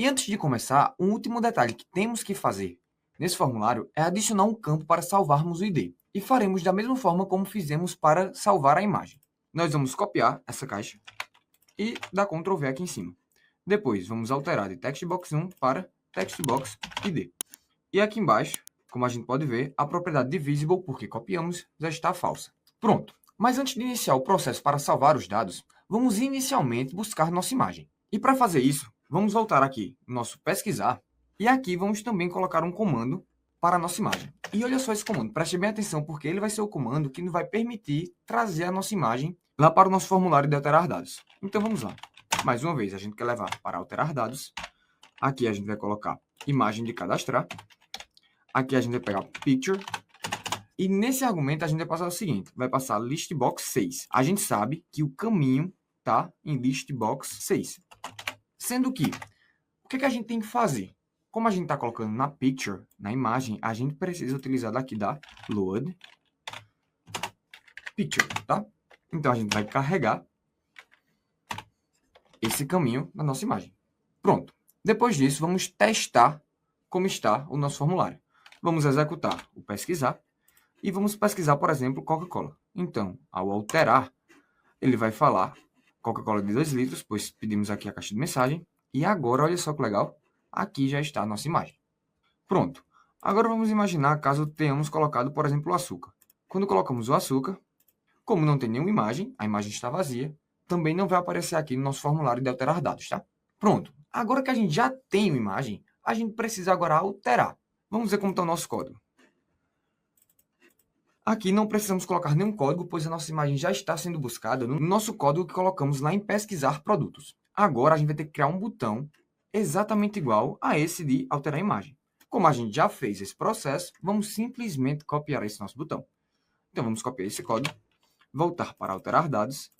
E antes de começar, um último detalhe que temos que fazer nesse formulário é adicionar um campo para salvarmos o ID. E faremos da mesma forma como fizemos para salvar a imagem. Nós vamos copiar essa caixa e dar Ctrl V aqui em cima. Depois, vamos alterar de textbox 1 para textbox ID. E aqui embaixo, como a gente pode ver, a propriedade de visible, porque copiamos, já está falsa. Pronto. Mas antes de iniciar o processo para salvar os dados, vamos inicialmente buscar nossa imagem. E para fazer isso, vamos voltar aqui no nosso pesquisar, e aqui vamos também colocar um comando para a nossa imagem. E olha só esse comando, preste bem atenção, porque ele vai ser o comando que nos vai permitir trazer a nossa imagem lá para o nosso formulário de alterar dados. Então vamos lá. Mais uma vez, a gente quer levar para alterar dados. Aqui a gente vai colocar imagem de cadastrar. Aqui a gente vai pegar picture. E nesse argumento a gente vai passar o seguinte, vai passar listbox 6. A gente sabe que o caminho está em listbox 6. Sendo que, o que a gente tem que fazer? Como a gente está colocando na picture, na imagem, a gente precisa utilizar daqui da load picture, tá? Então a gente vai carregar esse caminho na nossa imagem. Pronto. Depois disso, vamos testar como está o nosso formulário. Vamos executar o pesquisar e vamos pesquisar, por exemplo, Coca-Cola. Então, ao alterar, ele vai falar Coca-Cola de 2 litros, pois pedimos aqui a caixa de mensagem. E agora, olha só que legal, aqui já está a nossa imagem. Pronto. Agora vamos imaginar caso tenhamos colocado, por exemplo, o açúcar. Quando colocamos o açúcar, como não tem nenhuma imagem, a imagem está vazia, também não vai aparecer aqui no nosso formulário de alterar dados, tá? Pronto. Agora que a gente já tem uma imagem, a gente precisa agora alterar. Vamos ver como está o nosso código. Aqui não precisamos colocar nenhum código, pois a nossa imagem já está sendo buscada no nosso código que colocamos lá em pesquisar produtos. Agora a gente vai ter que criar um botão exatamente igual a esse de alterar a imagem. Como a gente já fez esse processo, vamos simplesmente copiar esse nosso botão. Então vamos copiar esse código, voltar para alterar dados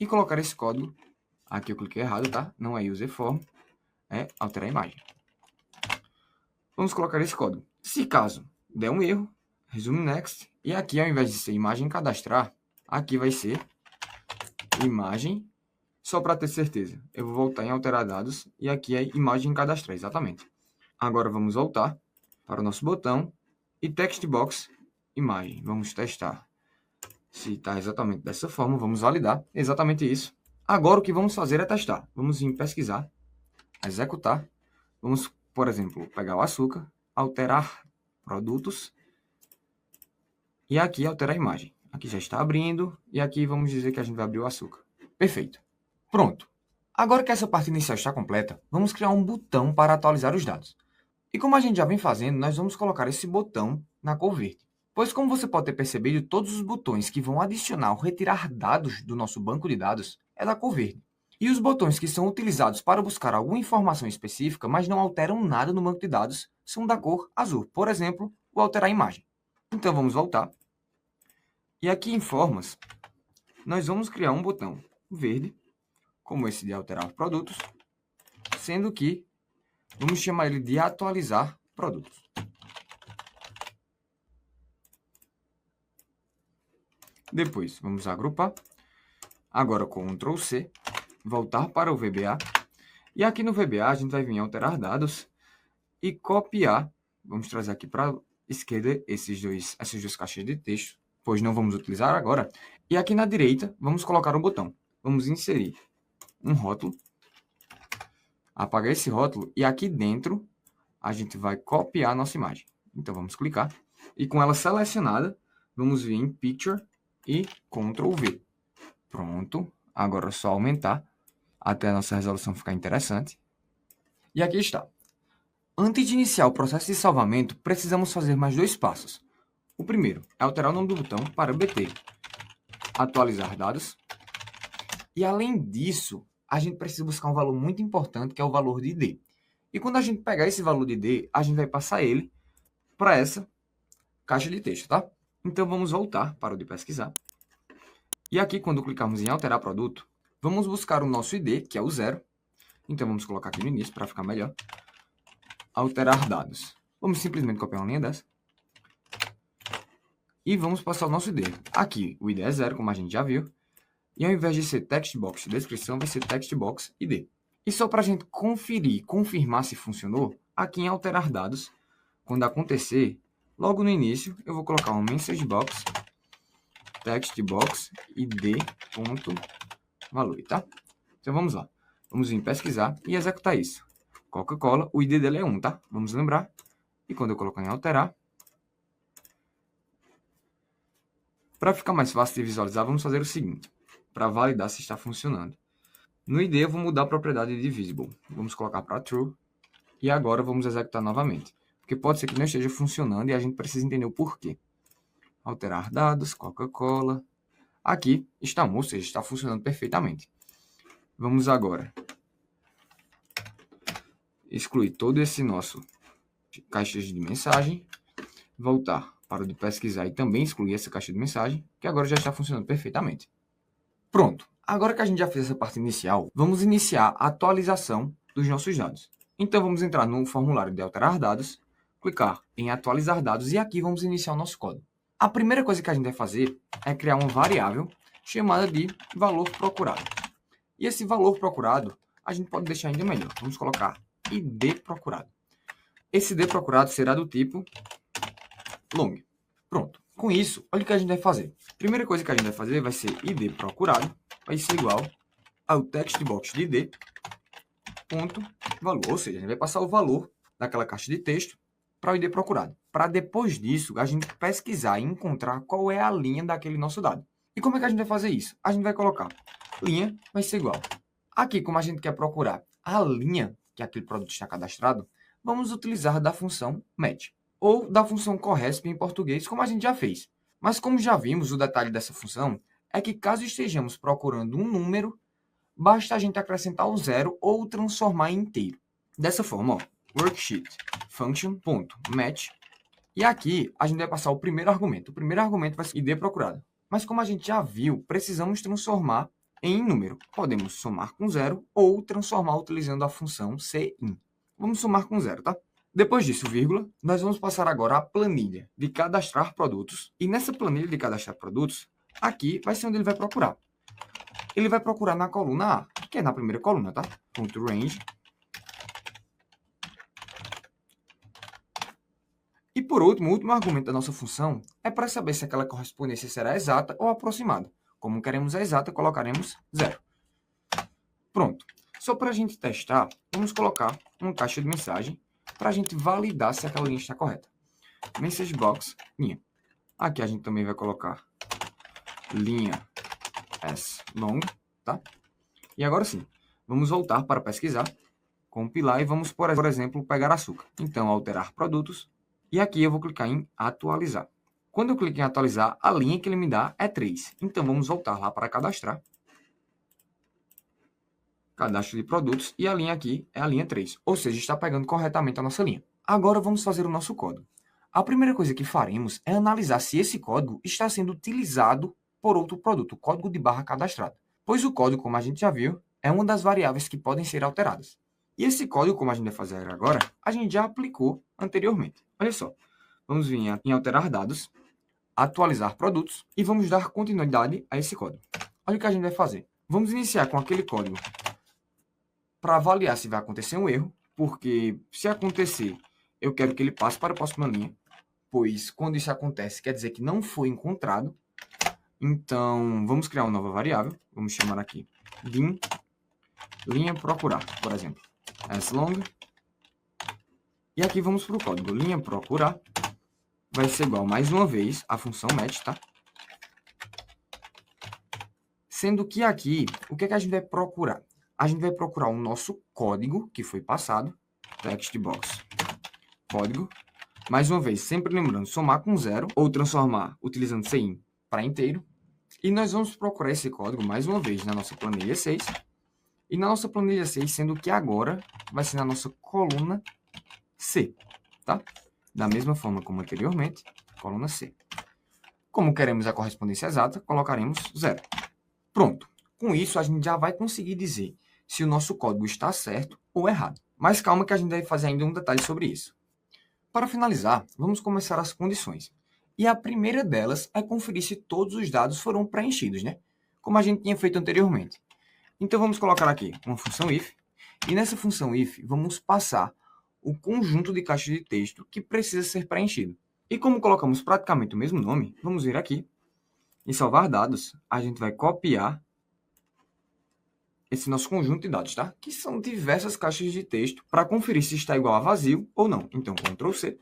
e colocar esse código. Aqui eu cliquei errado, tá? Não é userform, é alterar a imagem. Vamos colocar esse código. Se caso der um erro, resume next. E aqui, ao invés de ser imagem cadastrar, aqui vai ser imagem, só para ter certeza. Eu vou voltar em alterar dados e aqui é imagem cadastrar, exatamente. Agora vamos voltar para o nosso botão e textbox imagem. Vamos testar se está exatamente dessa forma. Vamos validar exatamente isso. Agora o que vamos fazer é testar. Vamos em pesquisar, executar. Vamos, por exemplo, pegar o açúcar, alterar produtos e aqui alterar a imagem. Aqui já está abrindo e aqui vamos dizer que a gente vai abrir o açúcar. Perfeito. Pronto. Agora que essa parte inicial está completa, vamos criar um botão para atualizar os dados. E como a gente já vem fazendo, nós vamos colocar esse botão na cor verde. Pois como você pode ter percebido, todos os botões que vão adicionar ou retirar dados do nosso banco de dados é da cor verde. E os botões que são utilizados para buscar alguma informação específica, mas não alteram nada no banco de dados, são da cor azul. Por exemplo, o alterar a imagem. Então vamos voltar. E aqui em formas, nós vamos criar um botão verde, como esse de alterar produtos, sendo que vamos chamar ele de atualizar produtos. Depois, vamos agrupar. Agora, Ctrl C, voltar para o VBA. E aqui no VBA, a gente vai vir em alterar dados e copiar. Vamos trazer aqui para a esquerda essas duas caixas de texto, pois não vamos utilizar agora. E aqui na direita, vamos colocar um botão. Vamos inserir um rótulo. Apagar esse rótulo e aqui dentro a gente vai copiar a nossa imagem. Então vamos clicar e com ela selecionada, vamos vir em Picture e Ctrl V. Pronto, agora é só aumentar até a nossa resolução ficar interessante. E aqui está. Antes de iniciar o processo de salvamento, precisamos fazer mais 2 passos. O primeiro é alterar o nome do botão para BT, atualizar dados. E além disso, a gente precisa buscar um valor muito importante, que é o valor de ID. E quando a gente pegar esse valor de ID, a gente vai passar ele para essa caixa de texto, tá? Então vamos voltar para o de pesquisar. E aqui, quando clicarmos em alterar produto, vamos buscar o nosso ID, que é o 0. Então vamos colocar aqui no início para ficar melhor. Alterar dados. Vamos simplesmente copiar uma linha dessa. E vamos passar o nosso ID. Aqui o ID é 0, como a gente já viu. E ao invés de ser textbox descrição, vai ser textbox ID. E só para a gente conferir, confirmar se funcionou, aqui em alterar dados, quando acontecer, logo no início, eu vou colocar um message box, text box, id.value, tá? Então vamos lá. Vamos vir pesquisar e executar isso. Coca-Cola, o ID dele é 1, tá? Vamos lembrar. E quando eu colocar em alterar, para ficar mais fácil de visualizar, vamos fazer o seguinte. Para validar se está funcionando. No ID eu vou mudar a propriedade de visible. Vamos colocar para true. E agora vamos executar novamente. Porque pode ser que não esteja funcionando e a gente precisa entender o porquê. Alterar dados, Coca-Cola. Aqui está, ou seja, está funcionando perfeitamente. Vamos agora excluir todo esse nosso caixa de mensagem. Voltar para o de pesquisar e também excluir essa caixa de mensagem, que agora já está funcionando perfeitamente. Pronto. Agora que a gente já fez essa parte inicial, vamos iniciar a atualização dos nossos dados. Então vamos entrar no formulário de alterar dados, clicar em atualizar dados e aqui vamos iniciar o nosso código. A primeira coisa que a gente vai fazer é criar uma variável chamada de valor procurado. E esse valor procurado a gente pode deixar ainda melhor. Vamos colocar id procurado. Esse id procurado será do tipo long. Pronto. Com isso, olha o que a gente vai fazer. Primeira coisa que a gente vai fazer vai ser id procurado vai ser igual ao text box de id ponto valor. Ou seja, a gente vai passar o valor daquela caixa de texto para o id procurado. Para depois disso, a gente pesquisar e encontrar qual é a linha daquele nosso dado. E como é que a gente vai fazer isso? A gente vai colocar linha vai ser igual. Aqui, como a gente quer procurar a linha que aquele produto está cadastrado, vamos utilizar da função match. Ou da função corresp em português, como a gente já fez. Mas como já vimos, o detalhe dessa função é que caso estejamos procurando um número, basta a gente acrescentar o zero ou transformar em inteiro. Dessa forma, ó, worksheet function.match. E aqui a gente vai passar o primeiro argumento. O primeiro argumento vai ser id procurado. Mas como a gente já viu, precisamos transformar em número. Podemos somar com zero ou transformar utilizando a função cin. Vamos somar com zero, tá? Depois disso, vírgula, nós vamos passar agora a planilha de cadastrar produtos. E nessa planilha de cadastrar produtos, aqui vai ser onde ele vai procurar. Ele vai procurar na coluna A, que é na primeira coluna, tá? Ponto range. E por último, o último argumento da nossa função é para saber se aquela correspondência será exata ou aproximada. Como queremos a exata, colocaremos zero. Pronto. Só para a gente testar, vamos colocar uma caixa de mensagem para a gente validar se aquela linha está correta. Message box, linha. Aqui a gente também vai colocar linha as long, tá? E agora sim, vamos voltar para pesquisar, compilar e vamos, por exemplo, pegar açúcar. Então, alterar produtos. E aqui eu vou clicar em atualizar. Quando eu clico em atualizar, a linha que ele me dá é 3. Então, vamos voltar lá para cadastrar. Cadastro de produtos. E a linha aqui é a linha 3. Ou seja, está pegando corretamente a nossa linha. Agora, vamos fazer o nosso código. A primeira coisa que faremos é analisar se esse código está sendo utilizado por outro produto, o código de barra cadastrado. Pois o código, como a gente já viu, é uma das variáveis que podem ser alteradas. E esse código, como a gente vai fazer agora, a gente já aplicou anteriormente. Olha só, vamos vir em alterar dados, atualizar produtos e vamos dar continuidade a esse código. Olha o que a gente vai fazer. Vamos iniciar com aquele código para avaliar se vai acontecer um erro, porque se acontecer, eu quero que ele passe para a próxima linha, pois quando isso acontece, quer dizer que não foi encontrado. Então, vamos criar uma nova variável, vamos chamar aqui dim linha procurar, por exemplo, as long. E aqui vamos para o código. Linha procurar vai ser igual, mais uma vez, a função match, tá? Sendo que aqui, o que é que a gente vai procurar? A gente vai procurar o nosso código que foi passado, text box, código. Mais uma vez, sempre lembrando, somar com zero ou transformar utilizando cin para inteiro. E nós vamos procurar esse código, mais uma vez, na nossa planilha 6. E na nossa planilha 6, sendo que agora vai ser na nossa coluna C, tá? Da mesma forma como anteriormente, coluna C. Como queremos a correspondência exata, colocaremos 0. Pronto. Com isso, a gente já vai conseguir dizer se o nosso código está certo ou errado. Mas calma que a gente deve fazer ainda um detalhe sobre isso. Para finalizar, vamos começar as condições. E a primeira delas é conferir se todos os dados foram preenchidos, né? Como a gente tinha feito anteriormente. Então, vamos colocar aqui uma função if. E nessa função if, vamos passar o conjunto de caixas de texto que precisa ser preenchido. E como colocamos praticamente o mesmo nome, vamos vir aqui em salvar dados, a gente vai copiar esse nosso conjunto de dados, tá? Que são diversas caixas de texto para conferir se está igual a vazio ou não. Então, Ctrl C.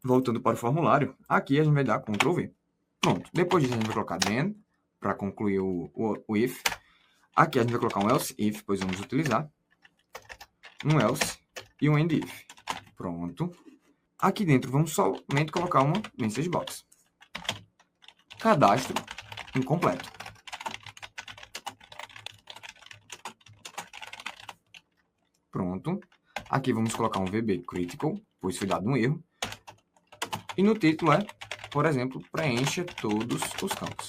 Voltando para o formulário, aqui a gente vai dar Ctrl V. Pronto. Depois disso, a gente vai colocar then, para concluir o if. Aqui a gente vai colocar um else if, pois vamos utilizar um else e um end if. Pronto. Aqui dentro, vamos somente colocar uma message box. Cadastro incompleto. Pronto. Aqui vamos colocar um VB critical, pois foi dado um erro. E no título por exemplo, preencha todos os campos.